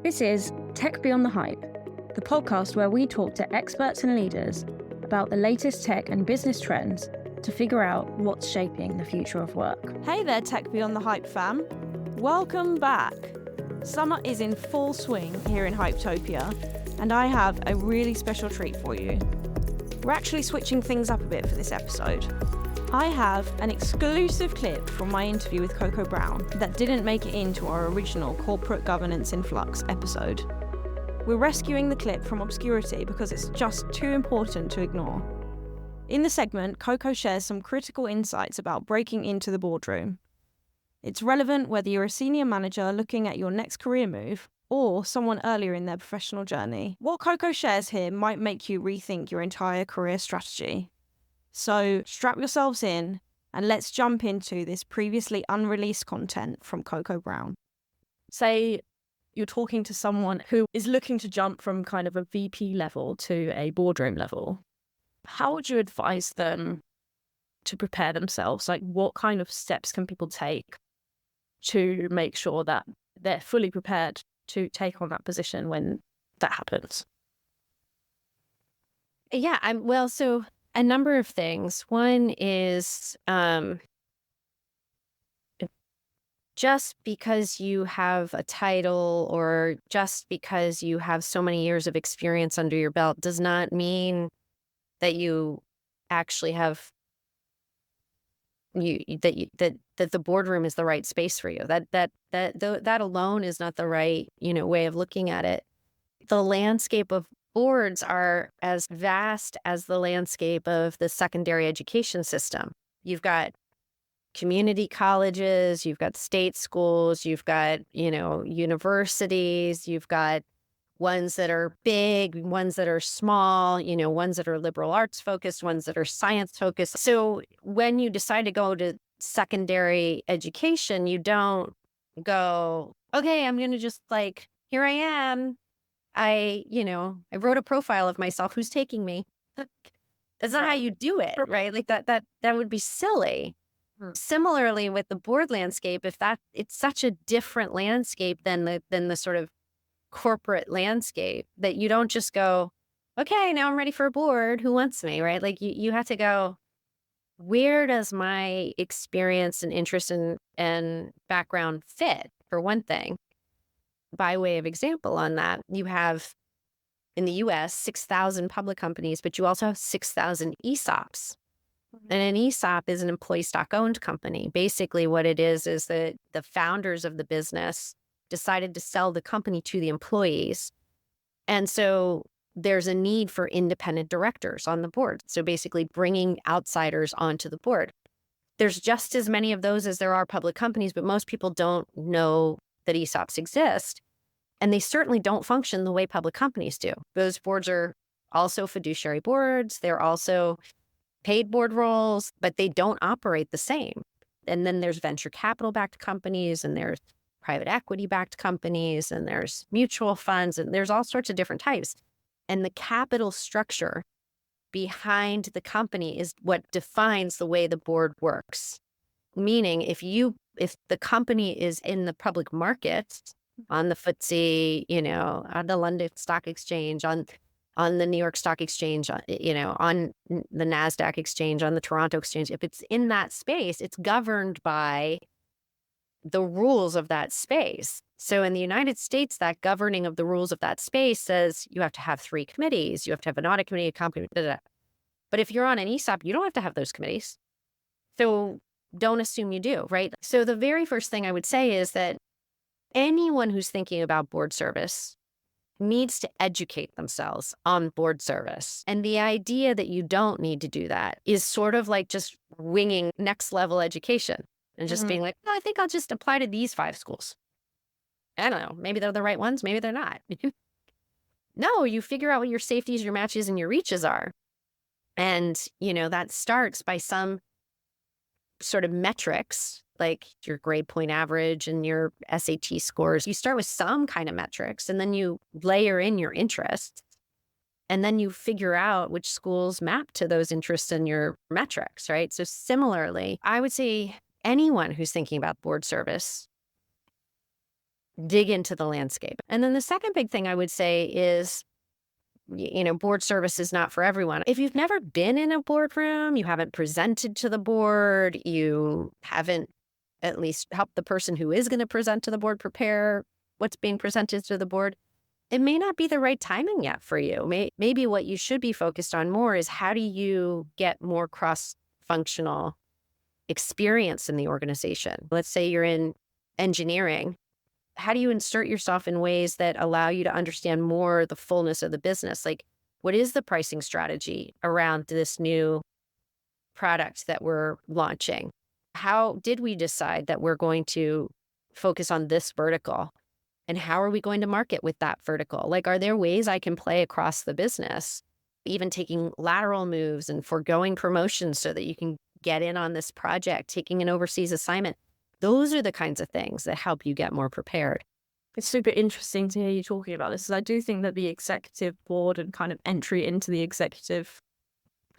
This is Tech Beyond the Hype, the podcast where we talk to experts and leaders about the latest tech and business trends to figure out what's shaping the future of work. Hey there, Tech Beyond the Hype fam. Welcome back. Summer is in full swing here in Hypetopia, and I have a really special treat for you. We're actually switching things up a bit for this episode. I have an exclusive clip from my interview with Coco Brown that didn't make it into our original Corporate Governance in Flux episode. We're rescuing the clip from obscurity because it's just too important to ignore. In the segment, Coco shares some critical insights about breaking into the boardroom. It's relevant whether you're a senior manager looking at your next career move or someone earlier in their professional journey. What Coco shares here might make you rethink your entire career strategy. So strap yourselves in and let's jump into this previously unreleased content from Coco Brown. Say you're talking to someone who is looking to jump from kind of a VP level to a boardroom level. How would you advise them to prepare themselves? Like, what kind of steps can people take to make sure that they're fully prepared to take on that position when that happens? Yeah, so a number of things. One is just because you have a title or just because you have so many years of experience under your belt does not mean that you actually have that the boardroom is the right space for you. That alone is not the right, way of looking at it. The landscape of boards are as vast as the landscape of the secondary education system. You've got community colleges, you've got state schools, you've got, universities, you've got ones that are big, ones that are small, ones that are liberal arts focused, ones that are science focused. So when you decide to go to secondary education, you don't go, okay, I'm going to just here I am. I wrote a profile of myself. Who's taking me? That's not how you do it, right? Like that would be silly. Similarly with the board landscape, it's such a different landscape than the sort of corporate landscape that you don't just go, okay, now I'm ready for a board. Who wants me, right? Like you have to go, where does my experience and interest and background fit, for one thing? By way of example on that, you have in the US 6,000 public companies, but you also have 6,000 ESOPs. And an ESOP is an employee stock owned company. Basically what it is that the founders of the business decided to sell the company to the employees. And so there's a need for independent directors on the board. So basically bringing outsiders onto the board. There's just as many of those as there are public companies, but most people don't know that ESOPs exist. And they certainly don't function the way public companies do. Those boards are also fiduciary boards. They're also paid board roles, but they don't operate the same. And then there's venture capital backed companies, and there's private equity backed companies, and there's mutual funds, and there's all sorts of different types. And the capital structure behind the company is what defines the way the board works. Meaning if the company is in the public market, on the FTSE, on the London Stock Exchange, on the New York Stock Exchange, on the NASDAQ Exchange, on the Toronto Exchange, if it's in that space, it's governed by the rules of that space. So in the United States, that governing of the rules of that space says you have to have 3 committees. You have to have an audit committee, a comp committee, blah, blah, blah. But if you're on an ESOP, you don't have to have those committees. So don't assume you do, right? So the very first thing I would say is that anyone who's thinking about board service needs to educate themselves on board service. And the idea that you don't need to do that is sort of like just winging next level education and just being like, oh, I think I'll just apply to these 5 schools. I don't know, maybe they're the right ones, maybe they're not. No, you figure out what your safeties, your matches, and your reaches are. And, that starts by some sort of metrics, like your grade point average and your SAT scores. You start with some kind of metrics, and then you layer in your interests, and then you figure out which schools map to those interests and your metrics, right? So similarly, I would say anyone who's thinking about board service dig into the landscape. And then the second big thing I would say is, board service is not for everyone. If you've never been in a boardroom, you haven't presented to the board, you haven't at least helped the person who is going to present to the board prepare what's being presented to the board, it may not be the right timing yet for you. Maybe what you should be focused on more is how do you get more cross-functional experience in the organization? Let's say you're in engineering. How do you insert yourself in ways that allow you to understand more the fullness of the business? Like, what is the pricing strategy around this new product that we're launching? How did we decide that we're going to focus on this vertical? And how are we going to market with that vertical? Like, are there ways I can play across the business, even taking lateral moves and foregoing promotions so that you can get in on this project, taking an overseas assignment? Those are the kinds of things that help you get more prepared. It's super interesting to hear you talking about this, because I do think that the executive board and kind of entry into the executive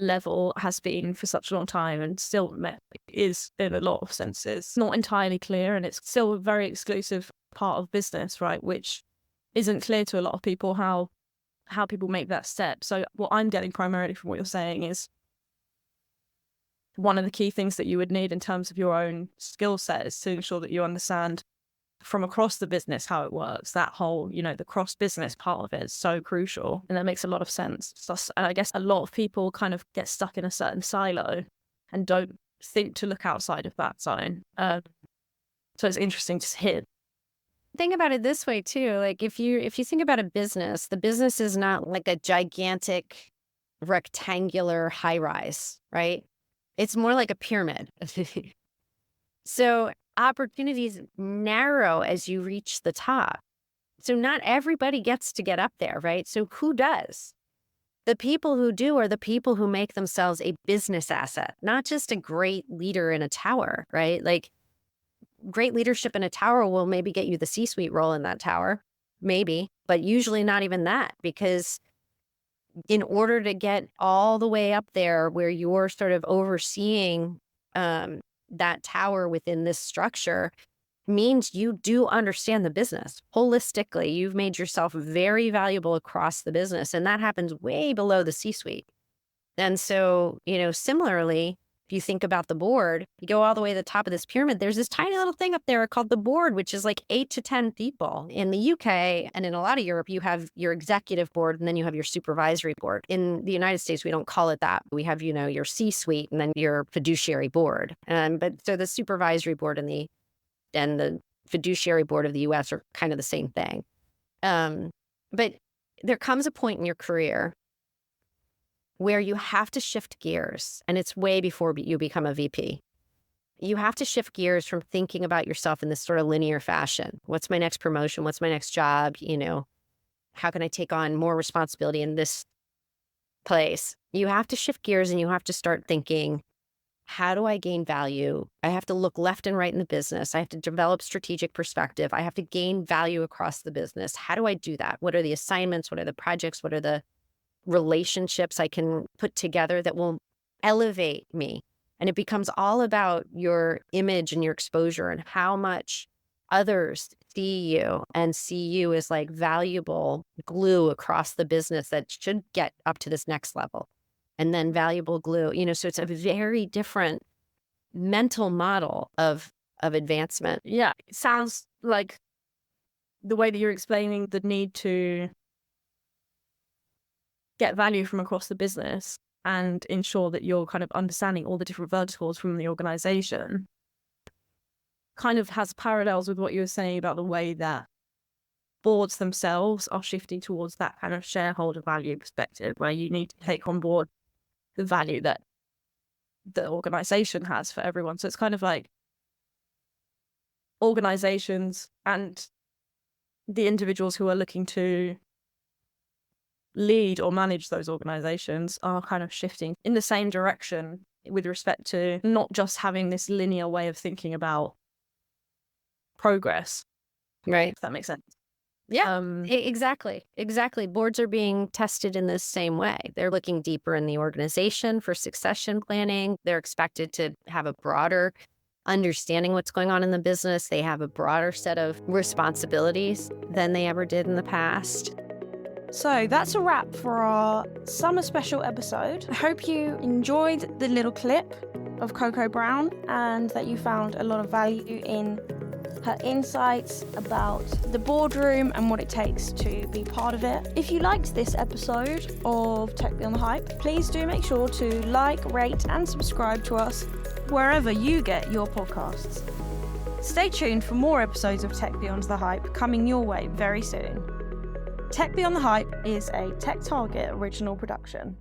level has been for such a long time and still is in a lot of senses not entirely clear, and it's still a very exclusive part of business, right? Which isn't clear to a lot of people how people make that step. So what I'm getting primarily from what you're saying is one of the key things that you would need in terms of your own skill set is to ensure that you understand from across the business how it works. That whole, the cross-business part of it is so crucial, and that makes a lot of sense. And I guess a lot of people kind of get stuck in a certain silo and don't think to look outside of that zone. So it's interesting to hear. Think about it this way too. Like, if you think about a business, the business is not like a gigantic rectangular high rise, right? It's more like a pyramid. So opportunities narrow as you reach the top. So not everybody gets to get up there, right? So who does? The people who do are the people who make themselves a business asset, not just a great leader in a tower, right? Like, great leadership in a tower will maybe get you the C-suite role in that tower, maybe, but usually not even that, because in order to get all the way up there where you're sort of overseeing that tower within this structure means you do understand the business holistically. You've made yourself very valuable across the business, and that happens way below the C-suite. And so, similarly, if you think about the board, you go all the way to the top of this pyramid, there's this tiny little thing up there called the board, which is like 8 to 10 people. In the UK and in a lot of Europe, you have your executive board and then you have your supervisory board. In the United States, we don't call it that. We have, your C-suite and then your fiduciary board. But so the supervisory board and the fiduciary board of the US are kind of the same thing. But there comes a point in your career where you have to shift gears, and it's way before you become a VP. You have to shift gears from thinking about yourself in this sort of linear fashion. What's my next promotion? What's my next job? How can I take on more responsibility in this place? You have to shift gears and you have to start thinking, how do I gain value? I have to look left and right in the business. I have to develop strategic perspective. I have to gain value across the business. How do I do that? What are the assignments? What are the projects? What are the relationships I can put together that will elevate me? And it becomes all about your image and your exposure and how much others see you and see you as like valuable glue across the business that should get up to this next level. And then valuable glue, so it's a very different mental model of advancement. Yeah, it sounds like the way that you're explaining the need to get value from across the business and ensure that you're kind of understanding all the different verticals from the organization kind of has parallels with what you were saying about the way that boards themselves are shifting towards that kind of shareholder value perspective, where you need to take on board the value that the organization has for everyone. So it's kind of like organizations and the individuals who are looking to lead or manage those organizations are kind of shifting in the same direction with respect to not just having this linear way of thinking about progress. Right. If that makes sense. Yeah, exactly. Boards are being tested in this same way. They're looking deeper in the organization for succession planning. They're expected to have a broader understanding what's going on in the business. They have a broader set of responsibilities than they ever did in the past. So that's a wrap for our summer special episode. I hope you enjoyed the little clip of Coco Brown and that you found a lot of value in her insights about the boardroom and what it takes to be part of it. If you liked this episode of Tech Beyond the Hype, please do make sure to like, rate and subscribe to us wherever you get your podcasts. Stay tuned for more episodes of Tech Beyond the Hype coming your way very soon. Tech Beyond the Hype is a Tech Target original production.